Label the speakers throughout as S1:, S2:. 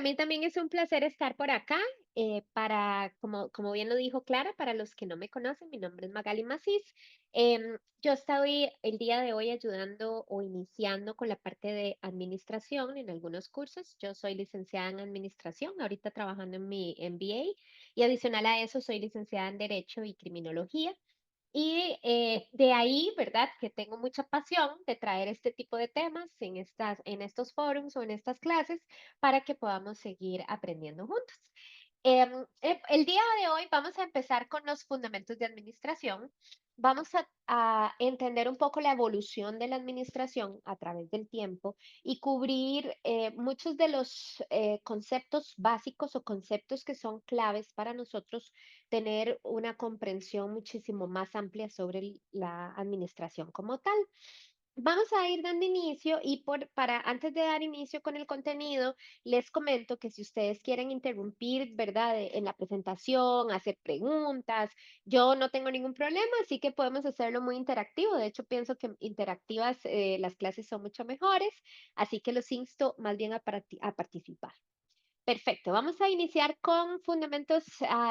S1: mí también es un placer estar por acá. Como bien lo dijo Clara, para los que no me conocen, mi nombre es Magali Macís. Yo estoy el día de hoy ayudando o iniciando con la parte de administración en algunos cursos. Yo soy licenciada en administración, ahorita trabajando en mi MBA y adicional a eso soy licenciada en Derecho y Criminología. Y de ahí, ¿verdad? Que tengo mucha pasión de traer este tipo de temas en estos foros o en estas clases para que podamos seguir aprendiendo juntos. El día de hoy vamos a empezar con los fundamentos de administración. Vamos a entender un poco la evolución de la administración a través del tiempo y cubrir muchos de los conceptos básicos o conceptos que son claves para nosotros tener una comprensión muchísimo más amplia sobre la administración como tal. Vamos a ir dando inicio y antes de dar inicio con el contenido, les comento que si ustedes quieren interrumpir, ¿verdad? En la presentación, hacer preguntas, yo no tengo ningún problema, así que podemos hacerlo muy interactivo. De hecho, pienso que interactivas las clases son mucho mejores, así que los insto más bien a participar. Perfecto, vamos a iniciar con fundamentos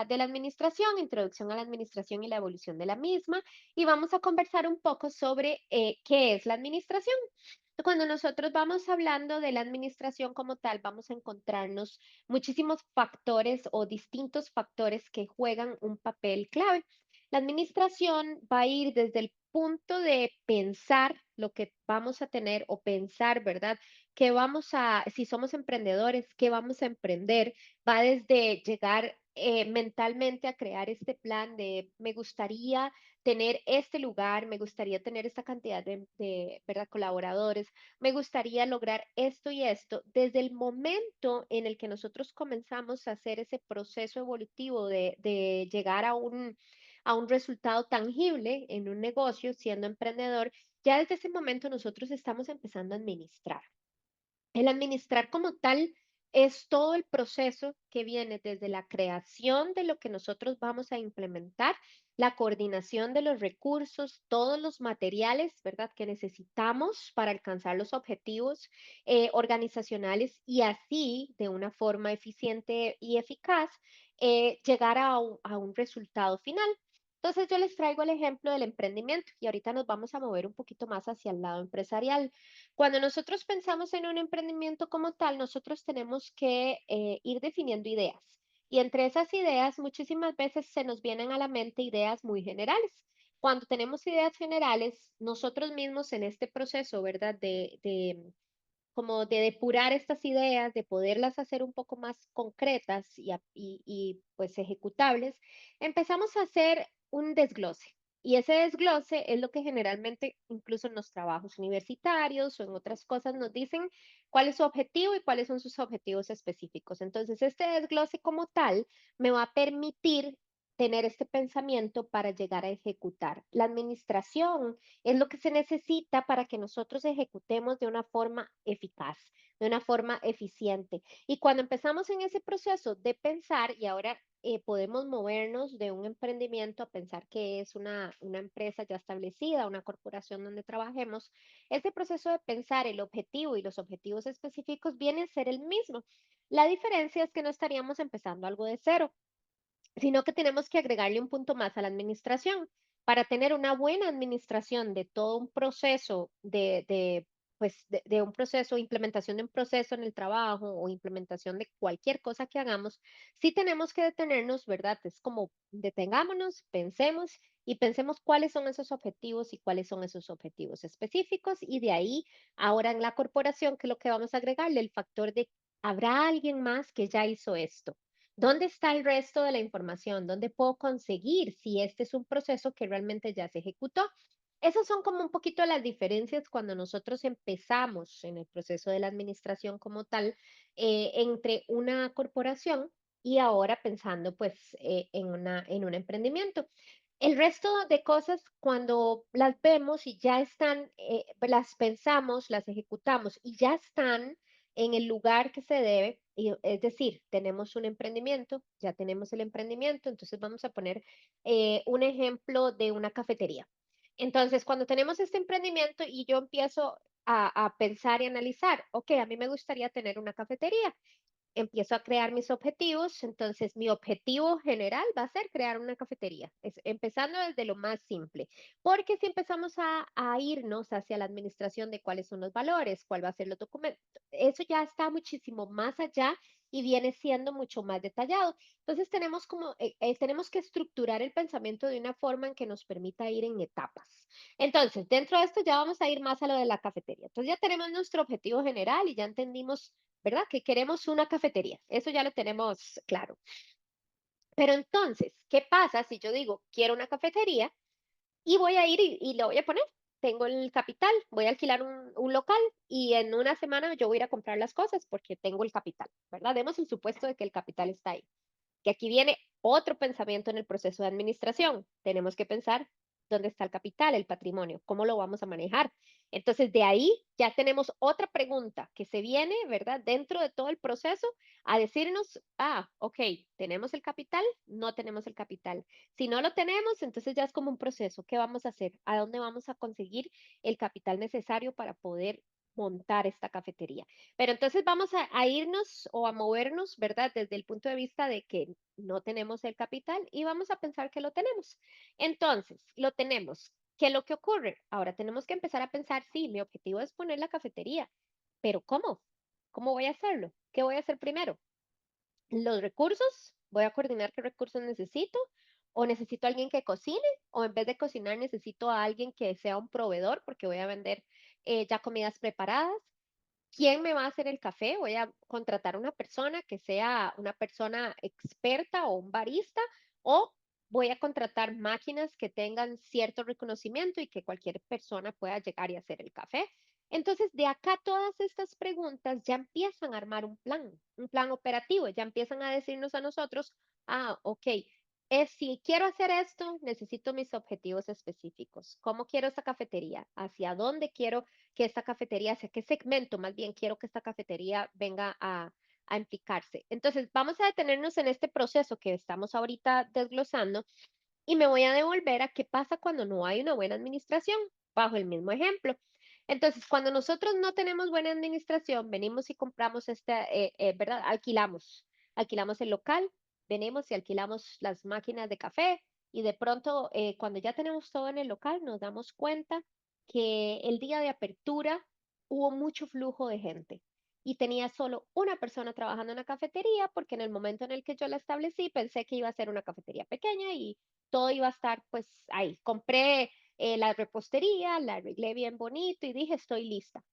S1: de la administración, introducción a la administración y la evolución de la misma, y vamos a conversar un poco sobre qué es la administración. Cuando nosotros vamos hablando de la administración como tal, vamos a encontrarnos muchísimos factores o distintos factores que juegan un papel clave. La administración va a ir desde el punto de pensar lo que vamos a tener o pensar, ¿verdad? Si somos emprendedores, qué vamos a emprender, va desde llegar mentalmente a crear este plan de me gustaría tener este lugar, me gustaría tener esta cantidad ¿verdad? Colaboradores, me gustaría lograr esto y esto. Desde el momento en el que nosotros comenzamos a hacer ese proceso evolutivo de llegar a un resultado tangible en un negocio, siendo emprendedor, ya desde ese momento nosotros estamos empezando a administrar. El administrar como tal es todo el proceso que viene desde la creación de lo que nosotros vamos a implementar, la coordinación de los recursos, todos los materiales, ¿verdad?, que necesitamos para alcanzar los objetivos organizacionales y así, de una forma eficiente y eficaz, llegar a un resultado final. Entonces, yo les traigo el ejemplo del emprendimiento y ahorita nos vamos a mover un poquito más hacia el lado empresarial. Cuando nosotros pensamos en un emprendimiento como tal, nosotros tenemos que ir definiendo ideas. Y entre esas ideas, muchísimas veces se nos vienen a la mente ideas muy generales. Cuando tenemos ideas generales, nosotros mismos en este proceso, ¿verdad? Como de depurar estas ideas, de poderlas hacer un poco más concretas pues ejecutables, empezamos a hacer un desglose. Y ese desglose es lo que generalmente, incluso en los trabajos universitarios o en otras cosas, nos dicen cuál es su objetivo y cuáles son sus objetivos específicos. Entonces, este desglose como tal me va a permitir tener este pensamiento para llegar a ejecutar. La administración es lo que se necesita para que nosotros ejecutemos de una forma eficaz, de una forma eficiente. Y cuando empezamos en ese proceso de pensar, y ahora podemos movernos de un emprendimiento a pensar que es una empresa ya establecida, una corporación donde trabajemos, ese proceso de pensar el objetivo y los objetivos específicos viene a ser el mismo. La diferencia es que no estaríamos empezando algo de cero, sino que tenemos que agregarle un punto más a la administración. Para tener una buena administración de todo un proceso de un proceso, implementación de un proceso en el trabajo o implementación de cualquier cosa que hagamos, sí tenemos que detenernos, ¿verdad? Es como detengámonos, pensemos cuáles son esos objetivos y cuáles son esos objetivos específicos y de ahí, ahora en la corporación, ¿qué es lo que vamos a agregarle? El factor de, ¿habrá alguien más que ya hizo esto? ¿Dónde está el resto de la información? ¿Dónde puedo conseguir si este es un proceso que realmente ya se ejecutó? Esas son como un poquito las diferencias cuando nosotros empezamos en el proceso de la administración como tal, entre una corporación y ahora pensando pues en un emprendimiento. El resto de cosas, cuando las vemos y ya están, las pensamos, las ejecutamos y ya están en el lugar que se debe, es decir, tenemos un emprendimiento, ya tenemos el emprendimiento, entonces vamos a poner un ejemplo de una cafetería. Entonces, cuando tenemos este emprendimiento y yo empiezo a pensar y analizar, ok, a mí me gustaría tener una cafetería. empiezo a crear mis objetivos. Entonces, mi objetivo general va a ser crear una cafetería, empezando desde lo más simple, porque si empezamos a irnos hacia la administración de cuáles son los valores, cuál va a ser los documentos, eso ya está muchísimo más allá y viene siendo mucho más detallado. Entonces, tenemos que estructurar el pensamiento de una forma en que nos permita ir en etapas. Entonces, dentro de esto ya vamos a ir más a lo de la cafetería. Entonces, ya tenemos nuestro objetivo general y ya entendimos, ¿verdad? Que queremos una cafetería. Eso ya lo tenemos claro. Pero entonces, ¿qué pasa si yo digo, quiero una cafetería y voy a ir y lo voy a poner? Tengo el capital, voy a alquilar un local y en una semana yo voy a ir a comprar las cosas porque tengo el capital, ¿verdad? Demos el supuesto de que el capital está ahí. Que aquí viene otro pensamiento en el proceso de administración. Tenemos que pensar dónde está el capital, el patrimonio, cómo lo vamos a manejar. Entonces, de ahí ya tenemos otra pregunta que se viene, ¿verdad? Dentro de todo el proceso a decirnos, ok, ¿tenemos el capital? No tenemos el capital. Si no lo tenemos, entonces ya es como un proceso. ¿Qué vamos a hacer? ¿A dónde vamos a conseguir el capital necesario para poder montar esta cafetería? Pero entonces vamos a irnos o a movernos, ¿verdad? Desde el punto de vista de que no tenemos el capital y vamos a pensar que lo tenemos. Entonces, lo tenemos. ¿Qué es lo que ocurre? Ahora tenemos que empezar a pensar, sí, mi objetivo es poner la cafetería, pero ¿cómo? ¿Cómo voy a hacerlo? ¿Qué voy a hacer primero? Los recursos, voy a coordinar qué recursos necesito, o necesito a alguien que cocine, o en vez de cocinar necesito a alguien que sea un proveedor porque voy a vender ya comidas preparadas. ¿Quién me va a hacer el café? Voy a contratar a una persona que sea una persona experta o un barista, o voy a contratar máquinas que tengan cierto reconocimiento y que cualquier persona pueda llegar y hacer el café. Entonces, de acá todas estas preguntas ya empiezan a armar un plan operativo, ya empiezan a decirnos a nosotros, ok, si quiero hacer esto, necesito mis objetivos específicos. ¿Cómo quiero esta cafetería? ¿Hacia dónde quiero que esta cafetería, hacia qué segmento más bien quiero que esta cafetería venga a implicarse? Entonces, vamos a detenernos en este proceso que estamos ahorita desglosando y me voy a devolver a qué pasa cuando no hay una buena administración, bajo el mismo ejemplo. Entonces, cuando nosotros no tenemos buena administración, venimos y compramos ¿verdad? Alquilamos el local, venimos y alquilamos las máquinas de café y de pronto, cuando ya tenemos todo en el local, nos damos cuenta que el día de apertura hubo mucho flujo de gente y tenía solo una persona trabajando en la cafetería porque en el momento en el que yo la establecí pensé que iba a ser una cafetería pequeña y todo iba a estar pues ahí. Compré la repostería, la arreglé bien bonito y dije, estoy lista.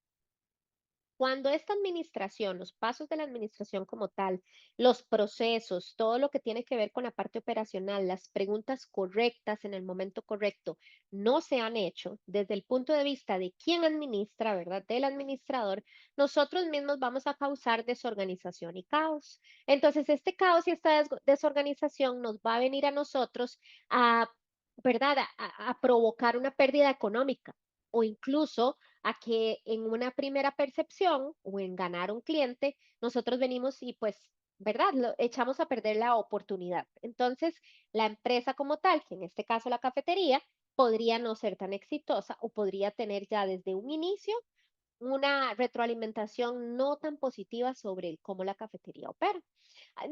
S1: Cuando esta administración, los pasos de la administración como tal, los procesos, todo lo que tiene que ver con la parte operacional, las preguntas correctas en el momento correcto, no se han hecho desde el punto de vista de quién administra, ¿verdad? Del administrador, nosotros mismos vamos a causar desorganización y caos. Entonces, este caos y esta desorganización nos va a venir a nosotros a, ¿verdad? A provocar una pérdida económica o incluso a que en una primera percepción o en ganar un cliente, nosotros venimos y pues, ¿verdad? Lo echamos a perder la oportunidad. Entonces, la empresa como tal, que en este caso la cafetería, podría no ser tan exitosa o podría tener ya desde un inicio una retroalimentación no tan positiva sobre cómo la cafetería opera.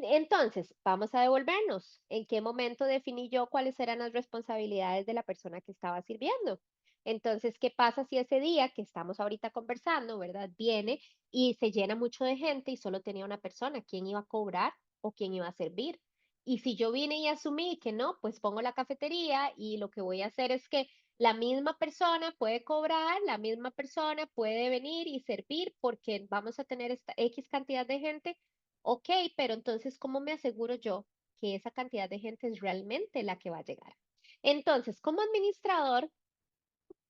S1: Entonces, vamos a devolvernos. ¿En qué momento definí yo cuáles eran las responsabilidades de la persona que estaba sirviendo? Entonces, ¿qué pasa si ese día que estamos ahorita conversando, ¿verdad? Viene y se llena mucho de gente y solo tenía una persona, ¿quién iba a cobrar o quién iba a servir? Y si yo vine y asumí que no, pues pongo la cafetería y lo que voy a hacer es que la misma persona puede cobrar, la misma persona puede venir y servir porque vamos a tener esta X cantidad de gente. Ok, pero entonces, ¿cómo me aseguro yo que esa cantidad de gente es realmente la que va a llegar? Entonces, como administrador,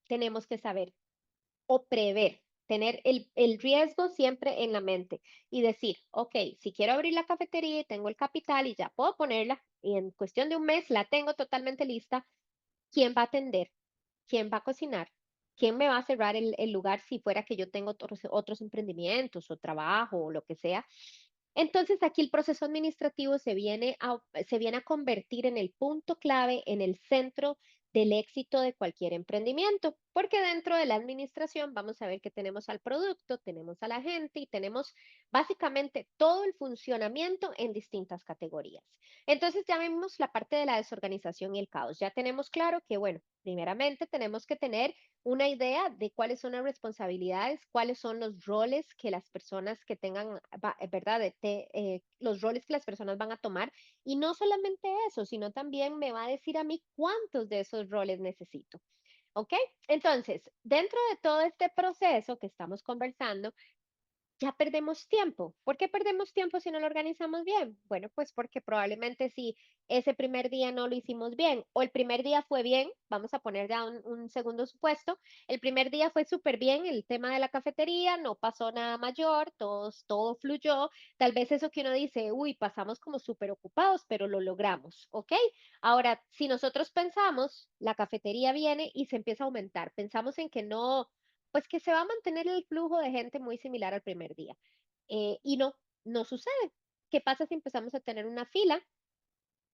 S1: tenemos que saber o prever, tener el riesgo siempre en la mente y decir, ok, si quiero abrir la cafetería y tengo el capital y ya puedo ponerla y en cuestión de un mes la tengo totalmente lista, ¿quién va a atender? ¿Quién va a cocinar? ¿Quién me va a cerrar el lugar si fuera que yo tengo otros emprendimientos o trabajo o lo que sea? Entonces, aquí el proceso administrativo se viene a convertir en el punto clave, en el centro del éxito de cualquier emprendimiento, porque dentro de la administración vamos a ver que tenemos al producto, tenemos a la gente y tenemos básicamente todo el funcionamiento en distintas categorías. Entonces ya vemos la parte de la desorganización y el caos. Ya tenemos claro que, bueno, primeramente tenemos que tener una idea de cuáles son las responsabilidades, cuáles son los roles que las personas que tengan, ¿verdad? Los roles que las personas van a tomar. Y no solamente eso, sino también me va a decir a mí cuántos de esos roles necesito. ¿Ok? Entonces, dentro de todo este proceso que estamos conversando, ya perdemos tiempo. ¿Por qué perdemos tiempo si no lo organizamos bien? Bueno, pues porque probablemente si ese primer día no lo hicimos bien o el primer día fue bien, vamos a poner ya un segundo supuesto, el primer día fue súper bien el tema de la cafetería, no pasó nada mayor, todo fluyó, tal vez eso que uno dice, uy, pasamos como súper ocupados, pero lo logramos, ¿ok? Ahora, si nosotros pensamos, la cafetería viene y se empieza a aumentar, pensamos en que no, pues que se va a mantener el flujo de gente muy similar al primer día. Y no, no sucede. ¿Qué pasa si empezamos a tener una fila?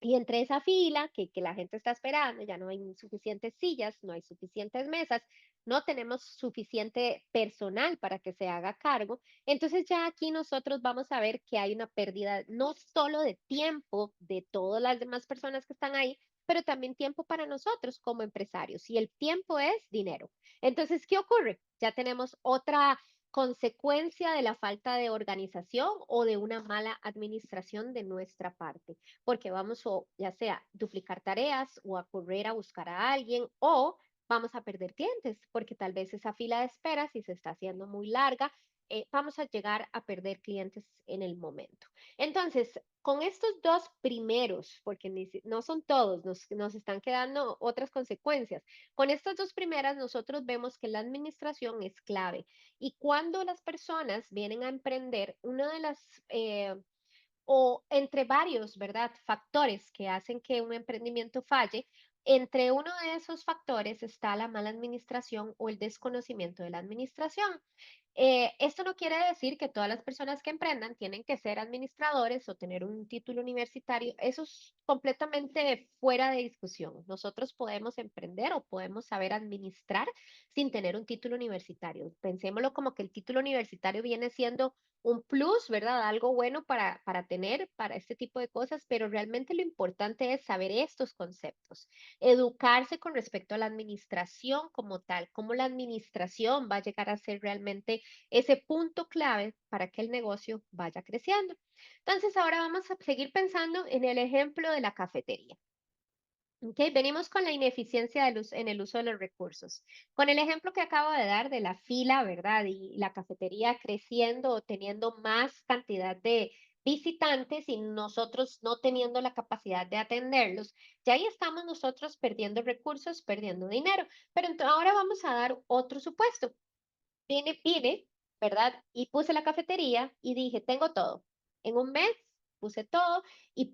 S1: Y entre esa fila que la gente está esperando, ya no hay suficientes sillas, no hay suficientes mesas, no tenemos suficiente personal para que se haga cargo. Entonces ya aquí nosotros vamos a ver que hay una pérdida no solo de tiempo de todas las demás personas que están ahí, pero también tiempo para nosotros como empresarios. Y el tiempo es dinero. Entonces, ¿qué ocurre? Ya tenemos otra consecuencia de la falta de organización o de una mala administración de nuestra parte porque vamos o ya sea duplicar tareas o a correr a buscar a alguien o vamos a perder clientes porque tal vez esa fila de espera, si se está haciendo muy larga, vamos a llegar a perder clientes en el momento. Entonces, con estos dos primeros, porque no son todos, nos están quedando otras consecuencias. Con estas dos primeras, nosotros vemos que la administración es clave. Y cuando las personas vienen a emprender, una de las o entre varios, ¿verdad? Factores que hacen que un emprendimiento falle. Entre uno de esos factores está la mala administración o el desconocimiento de la administración. Esto no quiere decir que todas las personas que emprendan tienen que ser administradores o tener un título universitario. Eso es completamente fuera de discusión. Nosotros podemos emprender o podemos saber administrar sin tener un título universitario. Pensémoslo como que el título universitario viene siendo un plus, ¿verdad? Algo bueno para tener para este tipo de cosas, pero realmente lo importante es saber estos conceptos, educarse con respecto a la administración como tal, cómo la administración va a llegar a ser realmente ese punto clave para que el negocio vaya creciendo. Entonces, ahora vamos a seguir pensando en el ejemplo de la cafetería. Ok, venimos con la ineficiencia en el uso de los recursos. Con el ejemplo que acabo de dar de la fila, ¿verdad? Y la cafetería creciendo o teniendo más cantidad de visitantes y nosotros no teniendo la capacidad de atenderlos, ya ahí estamos nosotros perdiendo recursos, perdiendo dinero. Pero ahora vamos a dar otro supuesto. Vine, ¿verdad? Y puse la cafetería y dije, tengo todo. En un mes puse todo y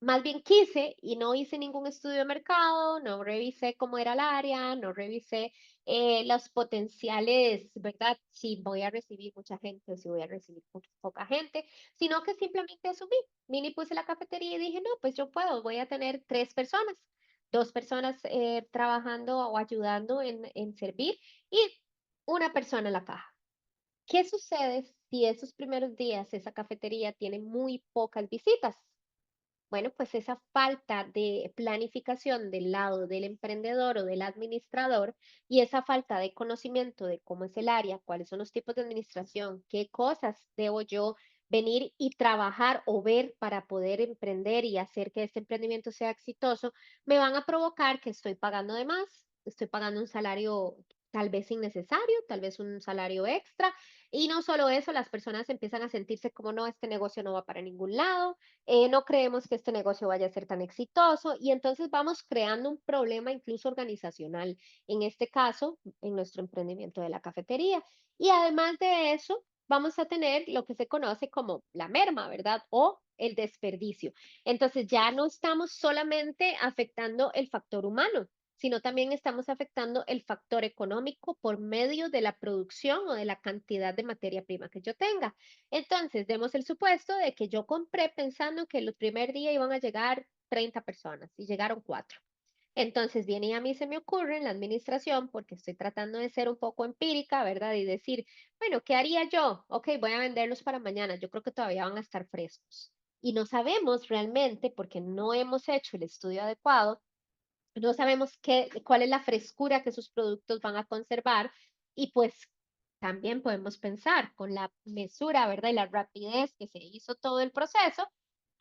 S1: más bien quise y no hice ningún estudio de mercado, no revisé cómo era el área, no revisé los potenciales, ¿verdad? Si voy a recibir mucha gente o si voy a recibir poca gente, sino que simplemente asumí. Vine y puse la cafetería y dije, no, pues yo puedo, voy a tener 3 personas, 2 personas trabajando o ayudando en servir y una persona en la caja. ¿Qué sucede si esos primeros días esa cafetería tiene muy pocas visitas? Bueno, pues esa falta de planificación del lado del emprendedor o del administrador y esa falta de conocimiento de cómo es el área, cuáles son los tipos de administración, qué cosas debo yo venir y trabajar o ver para poder emprender y hacer que este emprendimiento sea exitoso, me van a provocar que estoy pagando de más, estoy pagando un salario tal vez innecesario, tal vez un salario extra. Y no solo eso, las personas empiezan a sentirse como no, este negocio no va para ningún lado, no creemos que este negocio vaya a ser tan exitoso y entonces vamos creando un problema incluso organizacional, en este caso, en nuestro emprendimiento de la cafetería. Y además de eso, vamos a tener lo que se conoce como la merma, ¿verdad? O el desperdicio. Entonces ya no estamos solamente afectando el factor humano, sino también estamos afectando el factor económico por medio de la producción o de la cantidad de materia prima que yo tenga. Entonces, demos el supuesto de que yo compré pensando que el primer día iban a llegar 30 personas y llegaron 4. Entonces viene y a mí se me ocurre en la administración, porque estoy tratando de ser un poco empírica, ¿verdad? Y decir, bueno, ¿qué haría yo? Ok, voy a venderlos para mañana, yo creo que todavía van a estar frescos. Y no sabemos realmente, porque no hemos hecho el estudio adecuado, no sabemos cuál es la frescura que sus productos van a conservar y pues también podemos pensar con la mesura, ¿verdad? Y la rapidez que se hizo todo el proceso,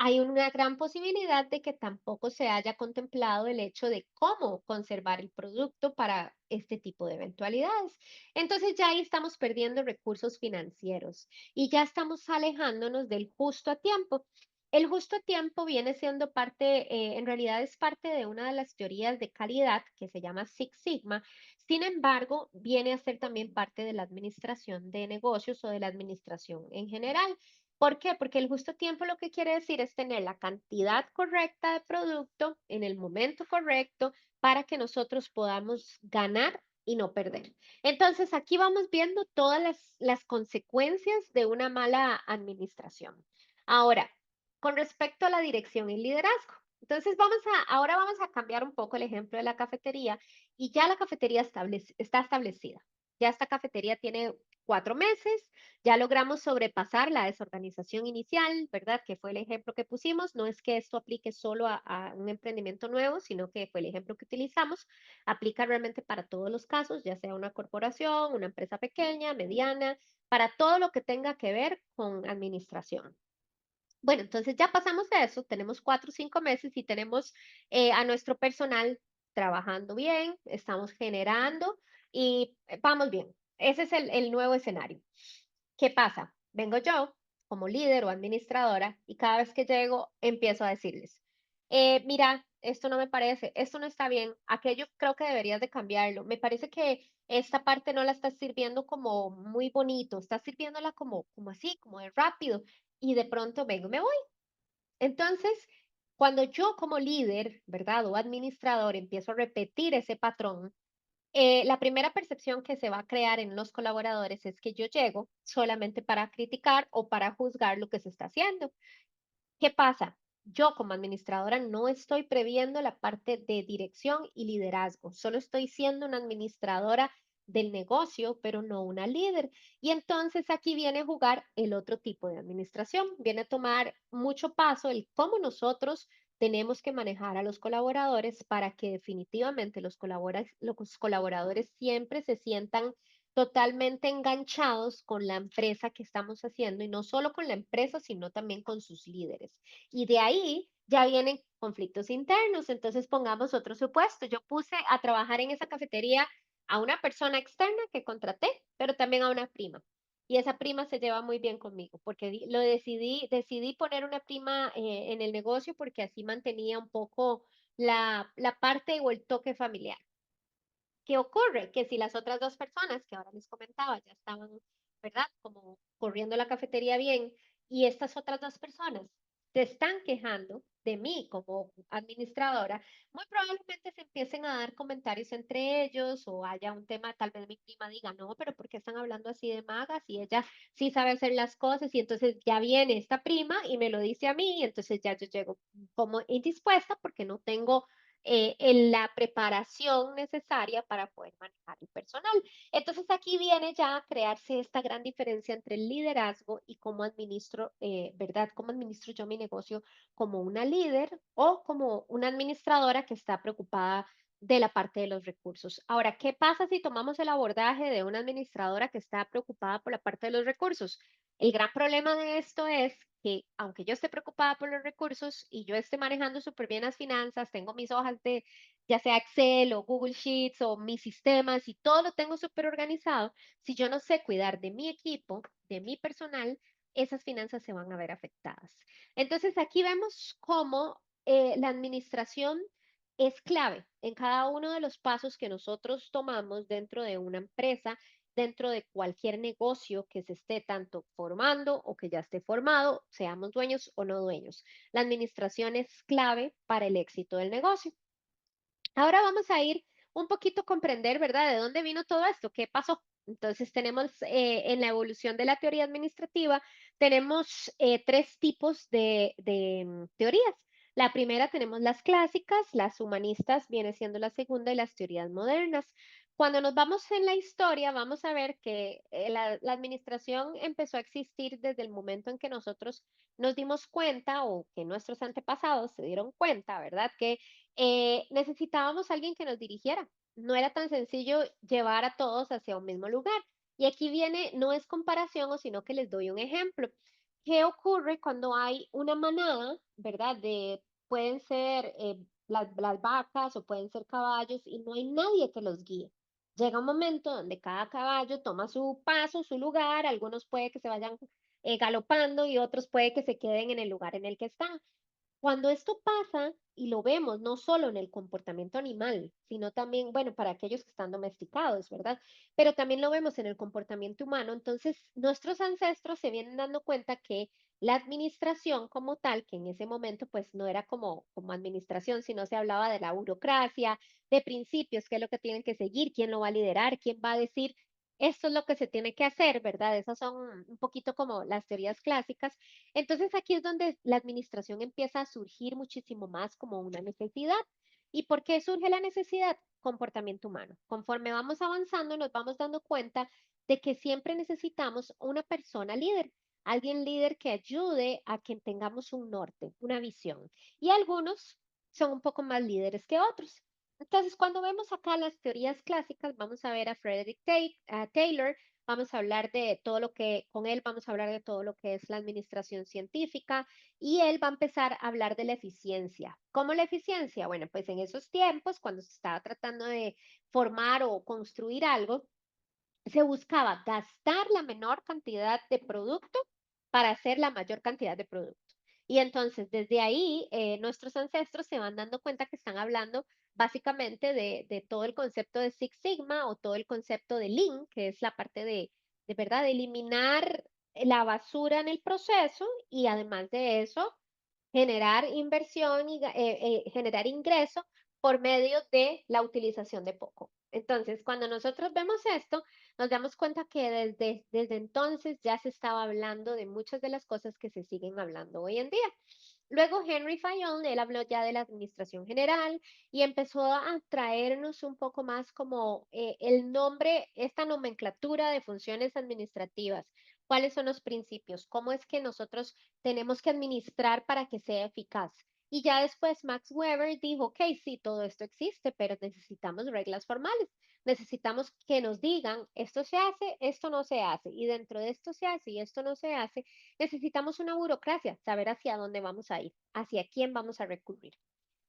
S1: hay una gran posibilidad de que tampoco se haya contemplado el hecho de cómo conservar el producto para este tipo de eventualidades. Entonces ya ahí estamos perdiendo recursos financieros y ya estamos alejándonos del justo a tiempo. El justo tiempo viene siendo parte, en realidad es parte de una de las teorías de calidad que se llama Six Sigma. Sin embargo, viene a ser también parte de la administración de negocios o de la administración en general. ¿Por qué? Porque el justo tiempo lo que quiere decir es tener la cantidad correcta de producto en el momento correcto para que nosotros podamos ganar y no perder. Entonces, aquí vamos viendo todas las consecuencias de una mala administración. Ahora, con respecto a la dirección y liderazgo. Entonces ahora vamos a cambiar un poco el ejemplo de la cafetería y ya la cafetería está establecida. Ya esta cafetería tiene 4 meses, ya logramos sobrepasar la desorganización inicial, ¿verdad? Que fue el ejemplo que pusimos. No es que esto aplique solo a un emprendimiento nuevo, sino que fue el ejemplo que utilizamos. Aplica realmente para todos los casos, ya sea una corporación, una empresa pequeña, mediana, para todo lo que tenga que ver con administración. Bueno, entonces ya pasamos de eso, tenemos 4 o 5 meses y tenemos a nuestro personal trabajando bien, estamos generando y vamos bien. Ese es el nuevo escenario. ¿Qué pasa? Vengo yo como líder o administradora y cada vez que llego empiezo a decirles, mira, esto no me parece, esto no está bien, aquello creo que deberías de cambiarlo, me parece que esta parte no la estás sirviendo como muy bonito, estás sirviéndola como así, como de rápido y de pronto vengo y me voy. Entonces, cuando yo como líder, ¿verdad? O administrador empiezo a repetir ese patrón, la primera percepción que se va a crear en los colaboradores es que yo llego solamente para criticar o para juzgar lo que se está haciendo. ¿Qué pasa? Yo como administradora no estoy previendo la parte de dirección y liderazgo, solo estoy siendo una administradora del negocio, pero no una líder. Y entonces aquí viene a jugar el otro tipo de administración, viene a tomar mucho paso el cómo nosotros tenemos que manejar a los colaboradores para que definitivamente los colaboradores siempre se sientan totalmente enganchados con la empresa que estamos haciendo y no solo con la empresa, sino también con sus líderes. Y de ahí ya vienen conflictos internos. Entonces pongamos otro supuesto. Yo puse a trabajar en esa cafetería a una persona externa que contraté, pero también a una prima. Y esa prima se lleva muy bien conmigo, porque decidí poner una prima en el negocio porque así mantenía un poco la parte o el toque familiar. ¿Qué ocurre? Que si las otras dos personas que ahora les comentaba ya estaban, ¿verdad? Como corriendo la cafetería bien, y estas otras dos personas se están quejando de mí como administradora, muy probablemente se empiecen a dar comentarios entre ellos o haya un tema, tal vez mi prima diga, no, pero ¿por qué están hablando así de magas? Y ella sí sabe hacer las cosas y entonces ya viene esta prima y me lo dice a mí y entonces ya yo llego como indispuesta porque no tengo en la preparación necesaria para poder manejar el personal. Entonces aquí viene ya a crearse esta gran diferencia entre el liderazgo y cómo administro, ¿verdad? Cómo administro yo mi negocio como una líder o como una administradora que está preocupada de la parte de los recursos. Ahora, ¿qué pasa si tomamos el abordaje de una administradora que está preocupada por la parte de los recursos? El gran problema de esto es que aunque yo esté preocupada por los recursos y yo esté manejando súper bien las finanzas, tengo mis hojas de ya sea Excel o Google Sheets o mis sistemas y todo lo tengo súper organizado, si yo no sé cuidar de mi equipo, de mi personal, esas finanzas se van a ver afectadas. Entonces aquí vemos cómo la administración es clave en cada uno de los pasos que nosotros tomamos dentro de una empresa, dentro de cualquier negocio que se esté tanto formando o que ya esté formado, seamos dueños o no dueños. La administración es clave para el éxito del negocio. Ahora vamos a ir un poquito a comprender, ¿verdad? ¿De dónde vino todo esto? ¿Qué pasó? Entonces tenemos en la evolución de la teoría administrativa, tenemos tres tipos de teorías. La primera tenemos las clásicas, las humanistas viene siendo la segunda y las teorías modernas. Cuando nos vamos en la historia, vamos a ver que la administración empezó a existir desde el momento en que nosotros nos dimos cuenta o que nuestros antepasados se dieron cuenta, ¿verdad? Que necesitábamos alguien que nos dirigiera. No era tan sencillo llevar a todos hacia un mismo lugar. Y aquí viene, no es comparación, o sino que les doy un ejemplo. ¿Qué ocurre cuando hay una manada, verdad? Pueden ser las vacas o pueden ser caballos y no hay nadie que los guíe. Llega un momento donde cada caballo toma su paso, su lugar, algunos puede que se vayan galopando y otros puede que se queden en el lugar en el que están. Cuando esto pasa, y lo vemos no solo en el comportamiento animal, sino también, bueno, para aquellos que están domesticados, ¿verdad? Pero también lo vemos en el comportamiento humano. Entonces, nuestros ancestros se vienen dando cuenta que la administración como tal, que en ese momento pues no era como administración, sino se hablaba de la burocracia, de principios, qué es lo que tienen que seguir, quién lo va a liderar, quién va a decir, esto es lo que se tiene que hacer, ¿verdad? Esas son un poquito como las teorías clásicas. Entonces aquí es donde la administración empieza a surgir muchísimo más como una necesidad. ¿Y por qué surge la necesidad? Comportamiento humano. Conforme vamos avanzando, nos vamos dando cuenta de que siempre necesitamos una persona líder, alguien líder que ayude a que tengamos un norte, una visión. Y algunos son un poco más líderes que otros. Entonces, cuando vemos acá las teorías clásicas, vamos a ver a Taylor. Vamos a hablar de todo lo que, con él vamos a hablar de todo lo que es la administración científica y él va a empezar a hablar de la eficiencia. ¿Cómo la eficiencia? Bueno, pues en esos tiempos, cuando se estaba tratando de formar o construir algo, se buscaba gastar la menor cantidad de producto para hacer la mayor cantidad de producto. Y entonces desde ahí nuestros ancestros se van dando cuenta que están hablando básicamente de todo el concepto de Six Sigma o todo el concepto de Lean, que es la parte de verdad, de eliminar la basura en el proceso y además de eso, generar inversión y generar ingreso por medio de la utilización de poco. Entonces, cuando nosotros vemos esto, nos damos cuenta que desde entonces ya se estaba hablando de muchas de las cosas que se siguen hablando hoy en día. Luego Henry Fayol, él habló ya de la administración general y empezó a traernos un poco más como el nombre, esta nomenclatura de funciones administrativas. ¿Cuáles son los principios? ¿Cómo es que nosotros tenemos que administrar para que sea eficaz? Y ya después Max Weber dijo, ok, sí, todo esto existe, pero necesitamos reglas formales. Necesitamos que nos digan, esto se hace, esto no se hace, y dentro de esto se hace y esto no se hace, necesitamos una burocracia, saber hacia dónde vamos a ir, hacia quién vamos a recurrir.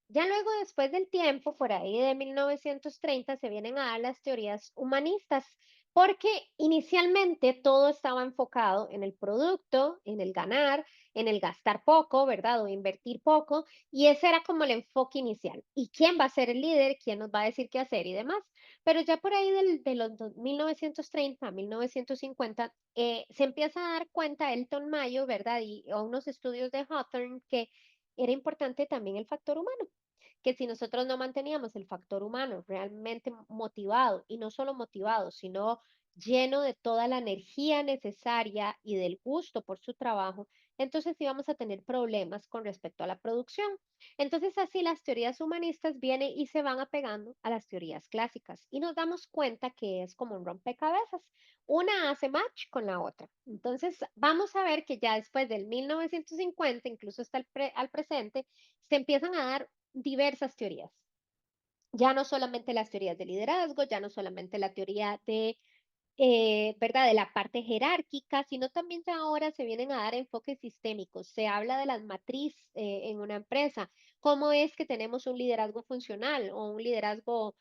S1: Ya luego, después del tiempo, por ahí de 1930, se vienen a dar las teorías humanistas, porque inicialmente todo estaba enfocado en el producto, en el ganar, en el gastar poco, ¿verdad? O invertir poco, y ese era como el enfoque inicial. ¿Y quién va a ser el líder? ¿Quién nos va a decir qué hacer y demás? Pero ya por ahí de los 1930 a 1950, se empieza a dar cuenta Elton Mayo, ¿verdad? Y a unos estudios de Hawthorne que era importante también el factor humano, que si nosotros no manteníamos el factor humano realmente motivado, y no solo motivado, sino lleno de toda la energía necesaria y del gusto por su trabajo, entonces íbamos a tener problemas con respecto a la producción. Entonces así las teorías humanistas vienen y se van apegando a las teorías clásicas y nos damos cuenta que es como un rompecabezas. Una hace match con la otra. Entonces vamos a ver que ya después del 1950, incluso hasta al presente, se empiezan a dar diversas teorías. Ya no solamente las teorías de liderazgo, ya no solamente la teoría de ¿verdad? De la parte jerárquica, sino también ya ahora se vienen a dar enfoques sistémicos. Se habla de las matrices en una empresa, cómo es que tenemos un liderazgo funcional o un liderazgo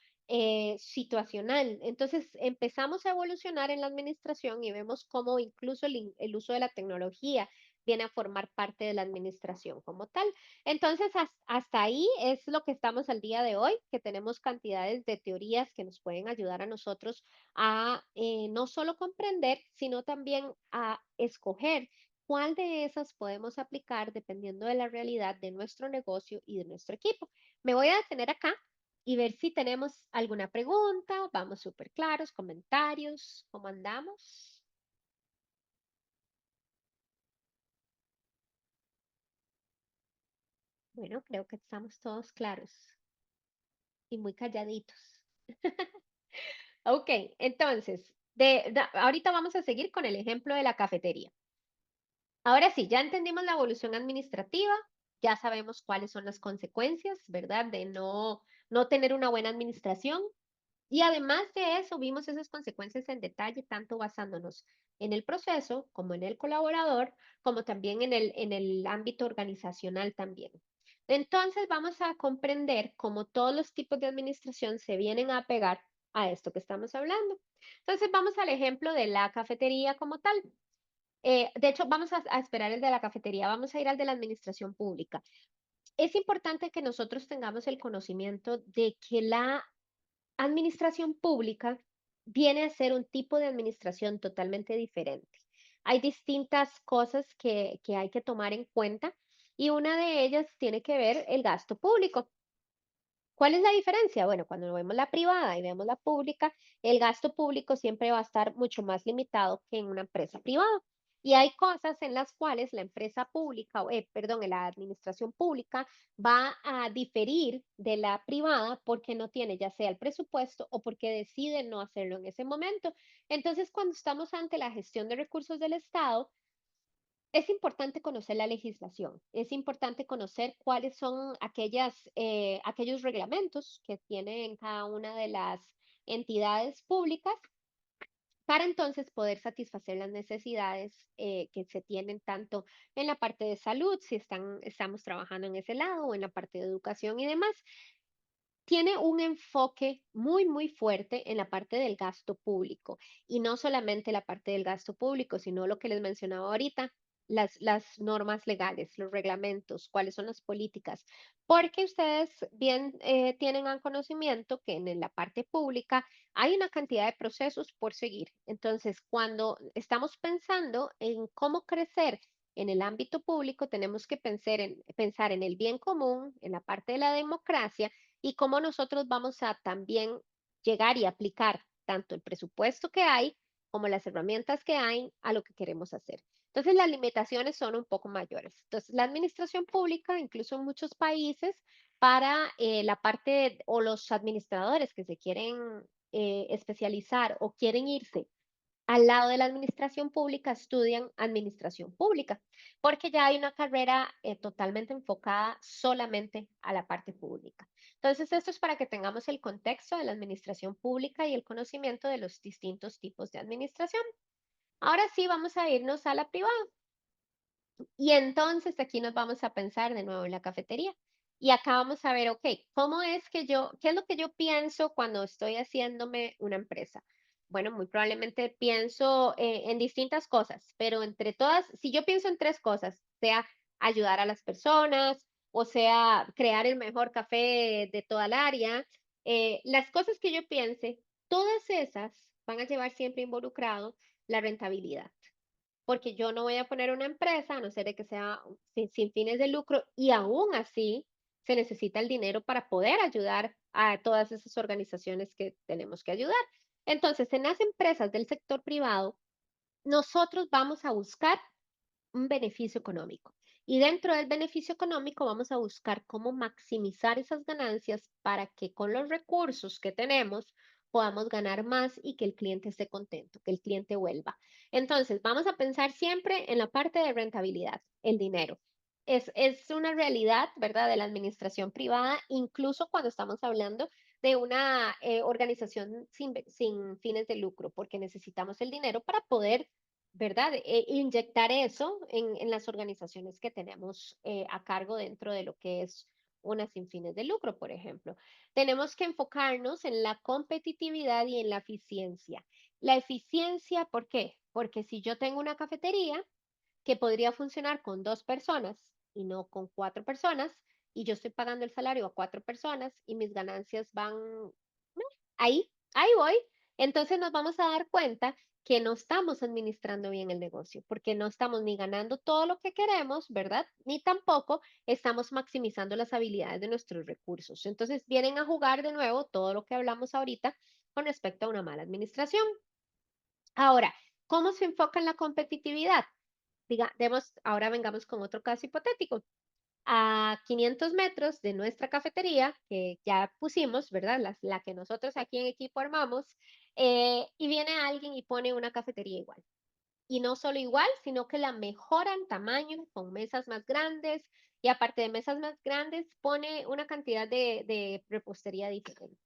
S1: situacional. Entonces empezamos a evolucionar en la administración y vemos cómo incluso el uso de la tecnología viene a formar parte de la administración como tal. Entonces, hasta ahí es lo que estamos al día de hoy, que tenemos cantidades de teorías que nos pueden ayudar a nosotros a no solo comprender, sino también a escoger cuál de esas podemos aplicar dependiendo de la realidad de nuestro negocio y de nuestro equipo. Me voy a detener acá y ver si tenemos alguna pregunta. Vamos súper claros, comentarios, ¿cómo andamos? Bueno, creo que estamos todos claros y muy calladitos. Ok, entonces, ahorita vamos a seguir con el ejemplo de la cafetería. Ahora sí, ya entendimos la evolución administrativa, ya sabemos cuáles son las consecuencias, ¿verdad? De no tener una buena administración. Y además de eso, vimos esas consecuencias en detalle, tanto basándonos en el proceso, como en el colaborador, como también en el ámbito organizacional también. Entonces, vamos a comprender cómo todos los tipos de administración se vienen a pegar a esto que estamos hablando. Entonces, vamos al ejemplo de la cafetería como tal. De hecho, vamos a esperar el de la cafetería, vamos a ir al de la administración pública. Es importante que nosotros tengamos el conocimiento de que la administración pública viene a ser un tipo de administración totalmente diferente. Hay distintas cosas que hay que tomar en cuenta y una de ellas tiene que ver el gasto público. ¿Cuál es la diferencia? Bueno, cuando vemos la privada y vemos la pública, el gasto público siempre va a estar mucho más limitado que en una empresa privada. Y hay cosas en las cuales la empresa pública, perdón, la administración pública va a diferir de la privada porque no tiene ya sea el presupuesto o porque decide no hacerlo en ese momento. Entonces, cuando estamos ante la gestión de recursos del Estado, es importante conocer la legislación, es importante conocer cuáles son aquellos reglamentos que tienen cada una de las entidades públicas para entonces poder satisfacer las necesidades que se tienen tanto en la parte de salud, si estamos trabajando en ese lado, o en la parte de educación y demás. Tiene un enfoque muy, muy fuerte en la parte del gasto público y no solamente la parte del gasto público, sino lo que les mencionaba ahorita, las normas legales, los reglamentos, cuáles son las políticas, porque ustedes bien tienen a conocimiento que en la parte pública hay una cantidad de procesos por seguir. Entonces, cuando estamos pensando en cómo crecer en el ámbito público, tenemos que pensar en el bien común, en la parte de la democracia y cómo nosotros vamos a también llegar y aplicar tanto el presupuesto que hay como las herramientas que hay a lo que queremos hacer. Entonces, las limitaciones son un poco mayores. Entonces, la administración pública, incluso en muchos países, para la parte o los administradores que se quieren especializar o quieren irse al lado de la administración pública estudian administración pública, porque ya hay una carrera totalmente enfocada solamente a la parte pública. Entonces, esto es para que tengamos el contexto de la administración pública y el conocimiento de los distintos tipos de administración. Ahora sí, vamos a irnos a la privada. Y entonces aquí nos vamos a pensar de nuevo en la cafetería. Y acá vamos a ver, ok, ¿cómo es que qué es lo que yo pienso cuando estoy haciéndome una empresa? Bueno, muy probablemente pienso en distintas cosas, pero entre todas, si yo pienso en tres cosas, sea ayudar a las personas, o sea, crear el mejor café de toda el área, las cosas que yo piense, todas esas van a llevar siempre involucrado la rentabilidad porque yo no voy a poner una empresa, a no ser de que sea sin fines de lucro, y aún así se necesita el dinero para poder ayudar a todas esas organizaciones que tenemos que ayudar. Entonces, en las empresas del sector privado, nosotros vamos a buscar un beneficio económico. Y dentro del beneficio económico vamos a buscar cómo maximizar esas ganancias para que con los recursos que tenemos podamos ganar más y que el cliente esté contento, que el cliente vuelva. Entonces, vamos a pensar siempre en la parte de rentabilidad, el dinero. Es una realidad, ¿verdad?, de la administración privada, incluso cuando estamos hablando de una organización sin fines de lucro, porque necesitamos el dinero para poder, ¿verdad? Inyectar eso en las organizaciones que tenemos a cargo dentro de lo que es una sin fines de lucro, por ejemplo. Tenemos que enfocarnos en la competitividad y en la eficiencia. La eficiencia, ¿por qué? Porque si yo tengo una cafetería que podría funcionar con dos personas y no con cuatro personas, y yo estoy pagando el salario a cuatro personas y mis ganancias van ahí voy. Entonces nos vamos a dar cuenta que no estamos administrando bien el negocio, porque no estamos ni ganando todo lo que queremos, ¿verdad? Ni tampoco estamos maximizando las habilidades de nuestros recursos. Entonces vienen a jugar de nuevo todo lo que hablamos ahorita con respecto a una mala administración. Ahora, ¿cómo se enfoca en la competitividad? Ahora vengamos con otro caso hipotético. a 500 metros de nuestra cafetería, que ya pusimos, ¿verdad? La que nosotros aquí en equipo armamos, y viene alguien y pone una cafetería igual. Y no solo igual, sino que la mejora en tamaño, con mesas más grandes, y aparte de mesas más grandes, pone una cantidad de repostería diferente.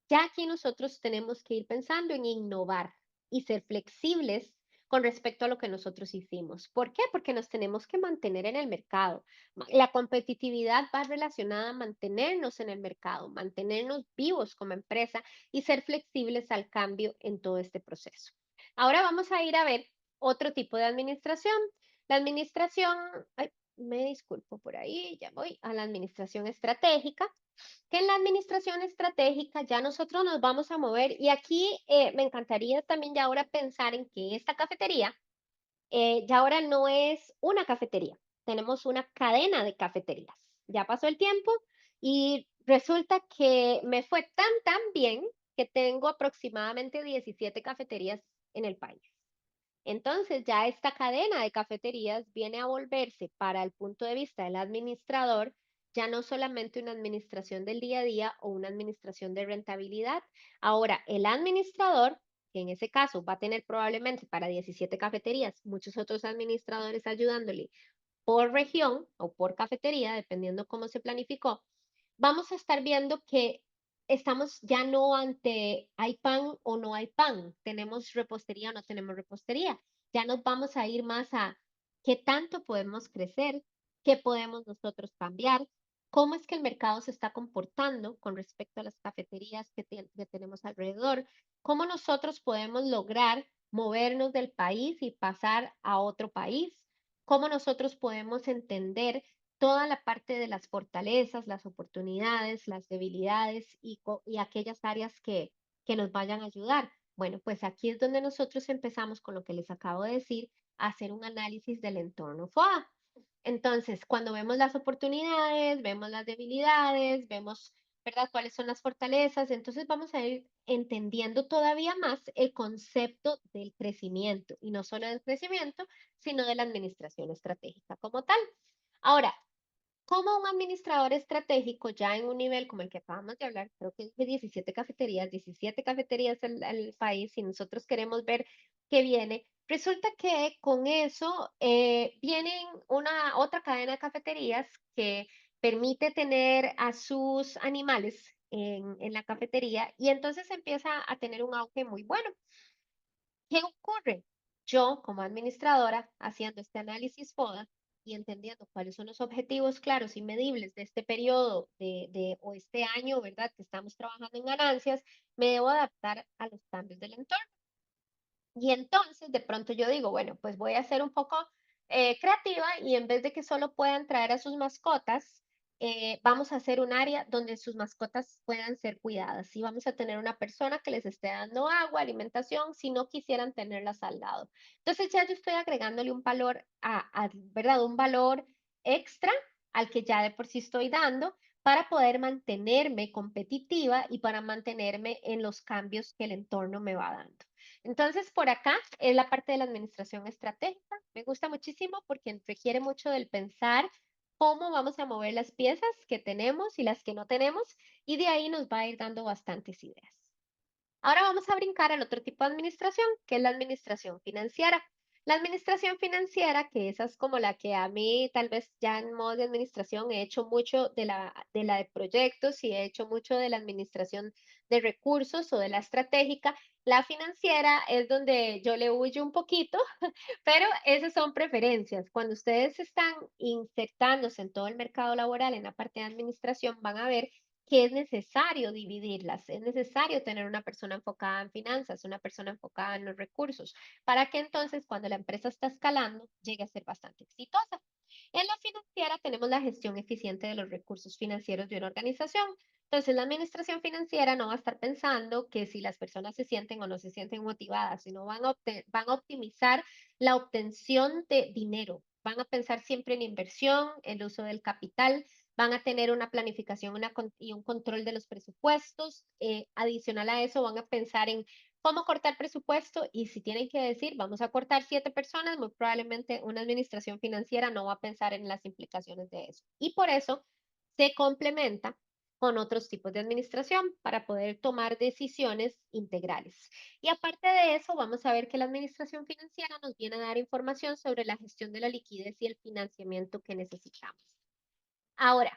S1: Ya aquí nosotros tenemos que ir pensando en innovar y ser flexibles con respecto a lo que nosotros hicimos. ¿Por qué? Porque nos tenemos que mantener en el mercado. La competitividad va relacionada a mantenernos en el mercado, mantenernos vivos como empresa y ser flexibles al cambio en todo este proceso. Ahora vamos a ir a ver otro tipo de administración. La administración, ay, me disculpo por ahí, ya voy a la administración estratégica, que en la administración estratégica ya nosotros nos vamos a mover y aquí me encantaría también ya ahora pensar en que esta cafetería ya ahora no es una cafetería, tenemos una cadena de cafeterías. Ya pasó el tiempo y resulta que me fue tan bien que tengo aproximadamente 17 cafeterías en el país. Entonces, ya esta cadena de cafeterías viene a volverse para el punto de vista del administrador, ya no solamente una administración del día a día o una administración de rentabilidad. Ahora, el administrador, que en ese caso va a tener probablemente para 17 cafeterías, muchos otros administradores ayudándole por región o por cafetería, dependiendo cómo se planificó, vamos a estar viendo que estamos ya no ante hay pan o no hay pan, tenemos repostería o no tenemos repostería. Ya nos vamos a ir más a qué tanto podemos crecer, qué podemos nosotros cambiar, cómo es que el mercado se está comportando con respecto a las cafeterías que tenemos alrededor, cómo nosotros podemos lograr movernos del país y pasar a otro país, cómo nosotros podemos entender toda la parte de las fortalezas, las oportunidades, las debilidades y aquellas áreas que nos vayan a ayudar. Bueno, pues aquí es donde nosotros empezamos con lo que les acabo de decir, a hacer un análisis del entorno FOA. Entonces, cuando vemos las oportunidades, vemos las debilidades, vemos, ¿verdad?, cuáles son las fortalezas, entonces vamos a ir entendiendo todavía más el concepto del crecimiento, y no solo del crecimiento, sino de la administración estratégica como tal. Ahora, como un administrador estratégico, ya en un nivel como el que acabamos de hablar, creo que es de 17 cafeterías al país, y nosotros queremos ver qué viene, resulta que con eso vienen una otra cadena de cafeterías que permite tener a sus animales en la cafetería y entonces empieza a tener un auge muy bueno. ¿Qué ocurre? Yo, como administradora, haciendo este análisis FODA y entendiendo cuáles son los objetivos claros y medibles de este periodo o este año, ¿verdad? Que estamos trabajando en ganancias, me debo adaptar a los cambios del entorno. Y entonces de pronto yo digo, bueno, pues voy a ser un poco creativa y en vez de que solo puedan traer a sus mascotas, vamos a hacer un área donde sus mascotas puedan ser cuidadas y vamos a tener una persona que les esté dando agua, alimentación, si no quisieran tenerlas al lado. Entonces ya yo estoy agregándole un valor ¿verdad? Un valor extra al que ya de por sí estoy dando para poder mantenerme competitiva y para mantenerme en los cambios que el entorno me va dando. Entonces, por acá es la parte de la administración estratégica. Me gusta muchísimo porque requiere mucho del pensar cómo vamos a mover las piezas que tenemos y las que no tenemos, y de ahí nos va a ir dando bastantes ideas. Ahora vamos a brincar al otro tipo de administración, que es la administración financiera. La administración financiera, que esa es como la que a mí tal vez ya en modo de administración he hecho mucho de la de proyectos y he hecho mucho de la administración de recursos o de la estratégica. La financiera es donde yo le huyo un poquito, pero esas son preferencias. Cuando ustedes están insertándose en todo el mercado laboral, en la parte de administración, van a ver que es necesario dividirlas, es necesario tener una persona enfocada en finanzas, una persona enfocada en los recursos, para que entonces cuando la empresa está escalando llegue a ser bastante exitosa. En la financiera tenemos la gestión eficiente de los recursos financieros de una organización. Entonces, la administración financiera no va a estar pensando que si las personas se sienten o no se sienten motivadas, sino van a optimizar la obtención de dinero. Van a pensar siempre en inversión, el uso del capital, van a tener una planificación y un control de los presupuestos. Adicional a eso, van a pensar en cómo cortar presupuesto y si tienen que decir, vamos a cortar 7 personas, muy probablemente una administración financiera no va a pensar en las implicaciones de eso. Y por eso se complementa con otros tipos de administración para poder tomar decisiones integrales. Y aparte de eso, vamos a ver que la administración financiera nos viene a dar información sobre la gestión de la liquidez y el financiamiento que necesitamos. Ahora,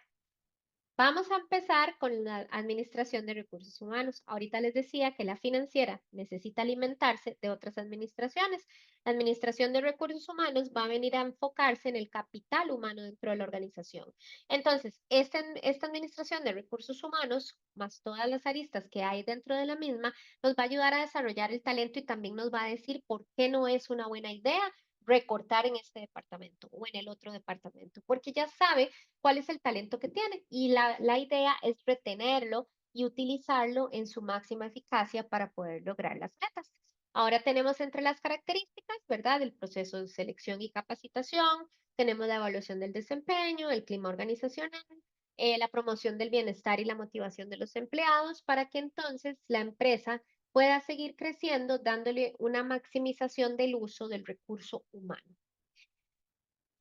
S1: vamos a empezar con la administración de recursos humanos. Ahorita les decía que la financiera necesita alimentarse de otras administraciones. La administración de recursos humanos va a venir a enfocarse en el capital humano dentro de la organización. Entonces, esta administración de recursos humanos, más todas las aristas que hay dentro de la misma, nos va a ayudar a desarrollar el talento y también nos va a decir por qué no es una buena idea recortar en este departamento o en el otro departamento, porque ya sabe cuál es el talento que tiene. Y la idea es retenerlo y utilizarlo en su máxima eficacia para poder lograr las metas. Ahora tenemos entre las características, ¿verdad? El proceso de selección y capacitación, tenemos la evaluación del desempeño, el clima organizacional, la promoción del bienestar y la motivación de los empleados para que entonces la empresa pueda seguir creciendo dándole una maximización del uso del recurso humano.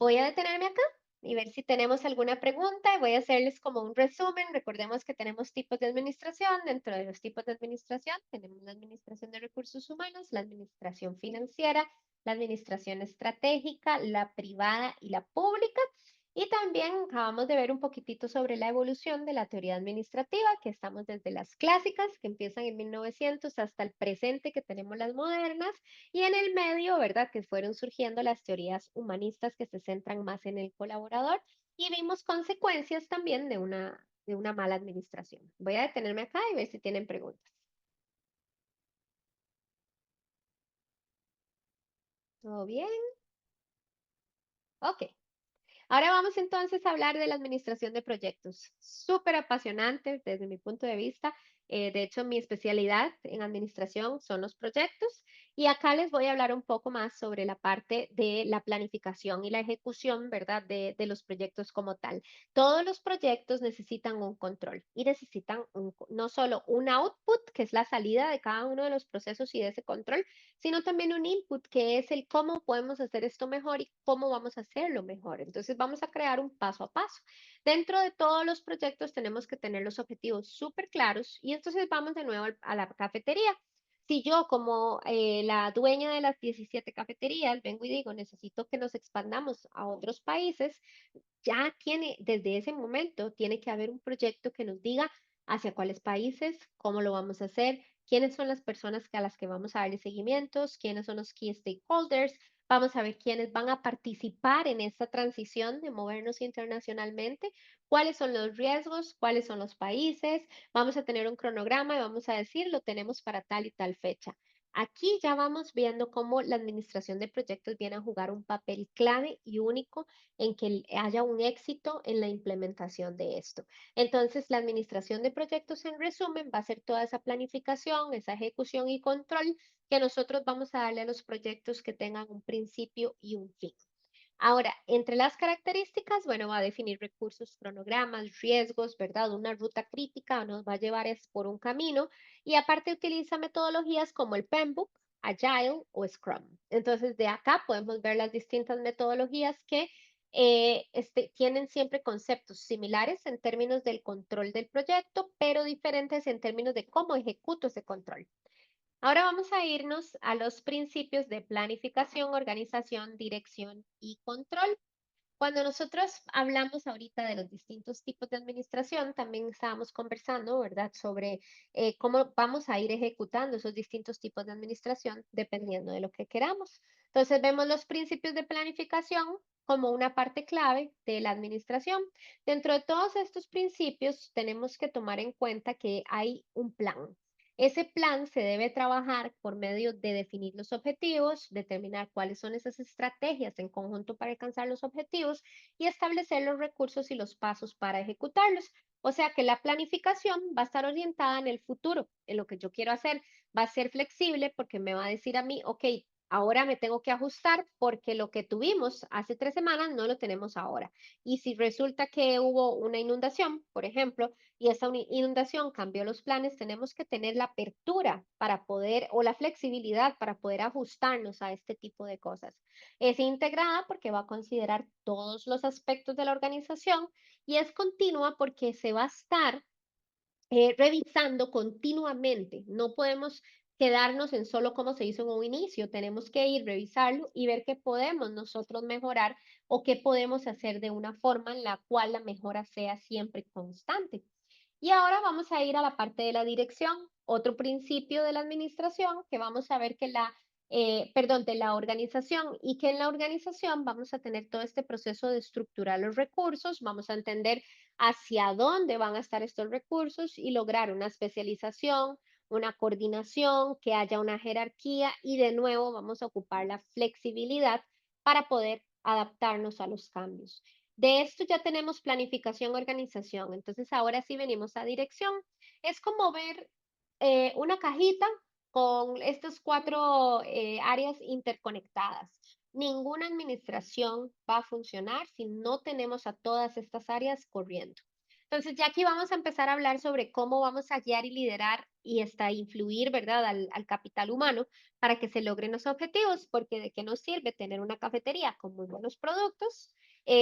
S1: Voy a detenerme acá y ver si tenemos alguna pregunta y voy a hacerles como un resumen. Recordemos que tenemos tipos de administración. Dentro de los tipos de administración tenemos la administración de recursos humanos, la administración financiera, la administración estratégica, la privada y la pública. Y también acabamos de ver un poquitito sobre la evolución de la teoría administrativa, que estamos desde las clásicas, que empiezan en 1900, hasta el presente, que tenemos las modernas, y en el medio, ¿verdad? Que fueron surgiendo las teorías humanistas que se centran más en el colaborador y vimos consecuencias también de una mala administración. Voy a detenerme acá y ver si tienen preguntas. ¿Todo bien? Ok. Ahora vamos entonces a hablar de la administración de proyectos. Súper apasionante desde mi punto de vista. De hecho, mi especialidad en administración son los proyectos y acá les voy a hablar un poco más sobre la parte de la planificación y la ejecución, ¿verdad? De los proyectos como tal. Todos los proyectos necesitan un control y necesitan no solo un output, que es la salida de cada uno de los procesos y de ese control, sino también un input que es el cómo podemos hacer esto mejor y cómo vamos a hacerlo mejor. Entonces vamos a crear un paso a paso. Dentro de todos los proyectos tenemos que tener los objetivos súper claros y entonces vamos de nuevo a la cafetería. Si yo como la dueña de las 17 cafeterías vengo y digo, necesito que nos expandamos a otros países, ya tiene, desde ese momento, tiene que haber un proyecto que nos diga hacia cuáles países, cómo lo vamos a hacer, quiénes son las personas a las que vamos a darle seguimientos, quiénes son los key stakeholders, vamos a ver quiénes van a participar en esta transición de movernos internacionalmente, cuáles son los riesgos, cuáles son los países, vamos a tener un cronograma y vamos a decir, lo tenemos para tal y tal fecha. Aquí ya vamos viendo cómo la administración de proyectos viene a jugar un papel clave y único en que haya un éxito en la implementación de esto. Entonces, la administración de proyectos, en resumen, va a ser toda esa planificación, esa ejecución y control que nosotros vamos a darle a los proyectos que tengan un principio y un fin. Ahora, entre las características, bueno, va a definir recursos, cronogramas, riesgos, ¿verdad? Una ruta crítica nos va a llevar es por un camino y aparte utiliza metodologías como el PMBOK, Agile o Scrum. Entonces, de acá podemos ver las distintas metodologías que tienen siempre conceptos similares en términos del control del proyecto, pero diferentes en términos de cómo ejecuto ese control. Ahora vamos a irnos a los principios de planificación, organización, dirección y control. Cuando nosotros hablamos ahorita de los distintos tipos de administración, también estábamos conversando, ¿verdad?, sobre cómo vamos a ir ejecutando esos distintos tipos de administración dependiendo de lo que queramos. Entonces, vemos los principios de planificación como una parte clave de la administración. Dentro de todos estos principios, tenemos que tomar en cuenta que hay un plan. Ese plan se debe trabajar por medio de definir los objetivos, determinar cuáles son esas estrategias en conjunto para alcanzar los objetivos y establecer los recursos y los pasos para ejecutarlos. O sea que la planificación va a estar orientada en el futuro, en lo que yo quiero hacer. Va a ser flexible porque me va a decir a mí, ok, ahora me tengo que ajustar porque lo que tuvimos hace 3 semanas no lo tenemos ahora. Y si resulta que hubo una inundación, por ejemplo, y esa inundación cambió los planes, tenemos que tener la apertura para poder, o la flexibilidad para poder ajustarnos a este tipo de cosas. Es integrada porque va a considerar todos los aspectos de la organización y es continua porque se va a estar revisando continuamente. No podemos quedarnos en solo cómo se hizo en un inicio. Tenemos que ir, revisarlo y ver qué podemos nosotros mejorar o qué podemos hacer de una forma en la cual la mejora sea siempre constante. Y ahora vamos a ir a la parte de la dirección, otro principio de la administración, que vamos a ver que perdón, de la organización, y que en la organización vamos a tener todo este proceso de estructurar los recursos, vamos a entender hacia dónde van a estar estos recursos y lograr una especialización, una coordinación, que haya una jerarquía y de nuevo vamos a ocupar la flexibilidad para poder adaptarnos a los cambios. De esto ya tenemos planificación, organización. Entonces ahora sí venimos a dirección. Es como ver una cajita con estas cuatro áreas interconectadas. Ninguna administración va a funcionar si no tenemos a todas estas áreas corriendo. Entonces ya aquí vamos a empezar a hablar sobre cómo vamos a guiar y liderar y hasta influir, ¿verdad?, al capital humano para que se logren los objetivos, porque de qué nos sirve tener una cafetería con muy buenos productos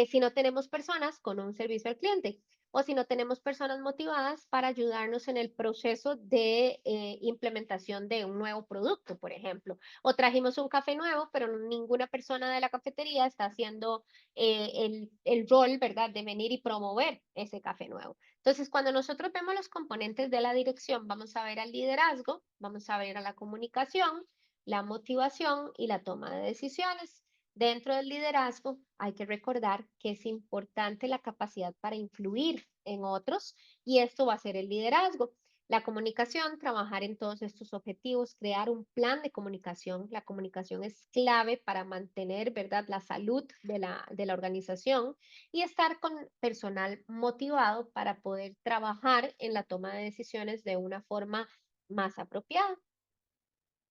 S1: si no tenemos personas con un servicio al cliente o si no tenemos personas motivadas para ayudarnos en el proceso de implementación de un nuevo producto, por ejemplo. O trajimos un café nuevo, pero ninguna persona de la cafetería está haciendo el rol, ¿verdad?, de venir y promover ese café nuevo. Entonces, cuando nosotros vemos los componentes de la dirección, vamos a ver al liderazgo, vamos a ver a la comunicación, la motivación y la toma de decisiones. Dentro del liderazgo hay que recordar que es importante la capacidad para influir en otros y esto va a ser el liderazgo. La comunicación, trabajar en todos estos objetivos, crear un plan de comunicación. La comunicación es clave para mantener, ¿verdad?, la salud de la organización y estar con personal motivado para poder trabajar en la toma de decisiones de una forma más apropiada.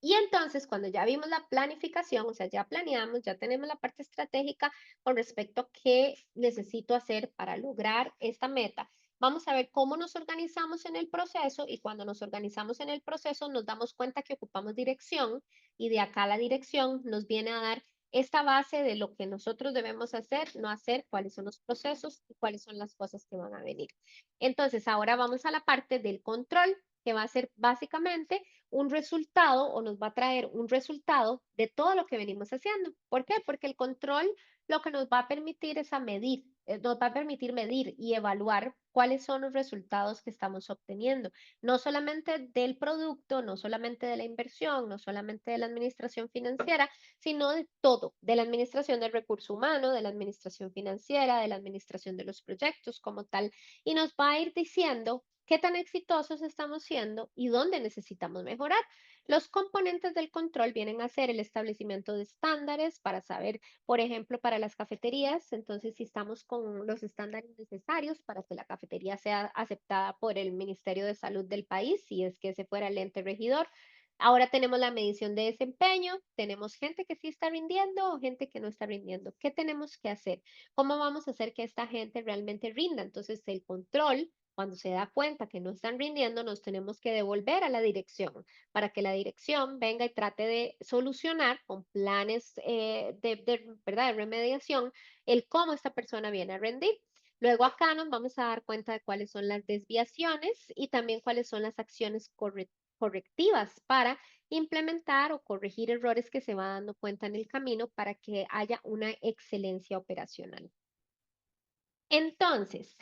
S1: Y entonces, cuando ya vimos la planificación, o sea, ya planeamos, ya tenemos la parte estratégica con respecto a qué necesito hacer para lograr esta meta, vamos a ver cómo nos organizamos en el proceso y cuando nos organizamos en el proceso nos damos cuenta que ocupamos dirección y de acá la dirección nos viene a dar esta base de lo que nosotros debemos hacer, no hacer, cuáles son los procesos y cuáles son las cosas que van a venir. Entonces, ahora vamos a la parte del control, que va a ser básicamente un resultado o nos va a traer un resultado de todo lo que venimos haciendo. ¿Por qué? Porque el control lo que nos va a permitir es a medir, nos va a permitir medir y evaluar cuáles son los resultados que estamos obteniendo, no solamente del producto, no solamente de la inversión, no solamente de la administración financiera, sino de todo, de la administración del recurso humano, de la administración financiera, de la administración de los proyectos como tal, y nos va a ir diciendo qué tan exitosos estamos siendo y dónde necesitamos mejorar. Los componentes del control vienen a ser el establecimiento de estándares para saber, por ejemplo, para las cafeterías, entonces si estamos con los estándares necesarios para que la cafetería sea aceptada por el Ministerio de Salud del país, si es que ese fuera el ente regidor. Ahora tenemos la medición de desempeño, tenemos gente que sí está rindiendo o gente que no está rindiendo. ¿Qué tenemos que hacer? ¿Cómo vamos a hacer que esta gente realmente rinda? Entonces, el control, cuando se da cuenta que no están rindiendo, nos tenemos que devolver a la dirección para que la dirección venga y trate de solucionar con planes ¿verdad?, de remediación el cómo esta persona viene a rendir. Luego acá nos vamos a dar cuenta de cuáles son las desviaciones y también cuáles son las acciones correctivas para implementar o corregir errores que se va dando cuenta en el camino para que haya una excelencia operacional. Entonces,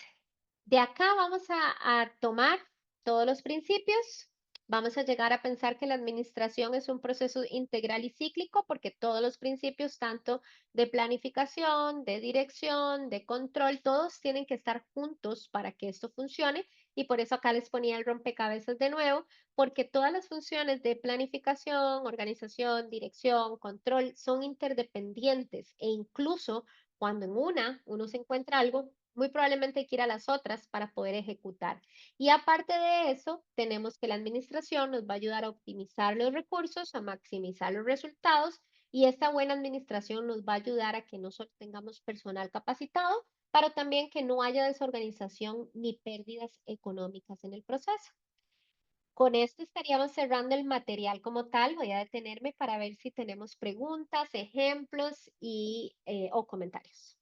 S1: de acá vamos a tomar todos los principios. Vamos a llegar a pensar que la administración es un proceso integral y cíclico porque todos los principios, tanto de planificación, de dirección, de control, todos tienen que estar juntos para que esto funcione. Y por eso acá les ponía el rompecabezas de nuevo, porque todas las funciones de planificación, organización, dirección, control son interdependientes e incluso cuando en una uno se encuentra algo, muy probablemente hay que ir a las otras para poder ejecutar. Y aparte de eso, tenemos que la administración nos va a ayudar a optimizar los recursos, a maximizar los resultados y esta buena administración nos va a ayudar a que no solo tengamos personal capacitado, pero también que no haya desorganización ni pérdidas económicas en el proceso. Con esto estaríamos cerrando el material como tal. Voy a detenerme para ver si tenemos preguntas, ejemplos y, o comentarios.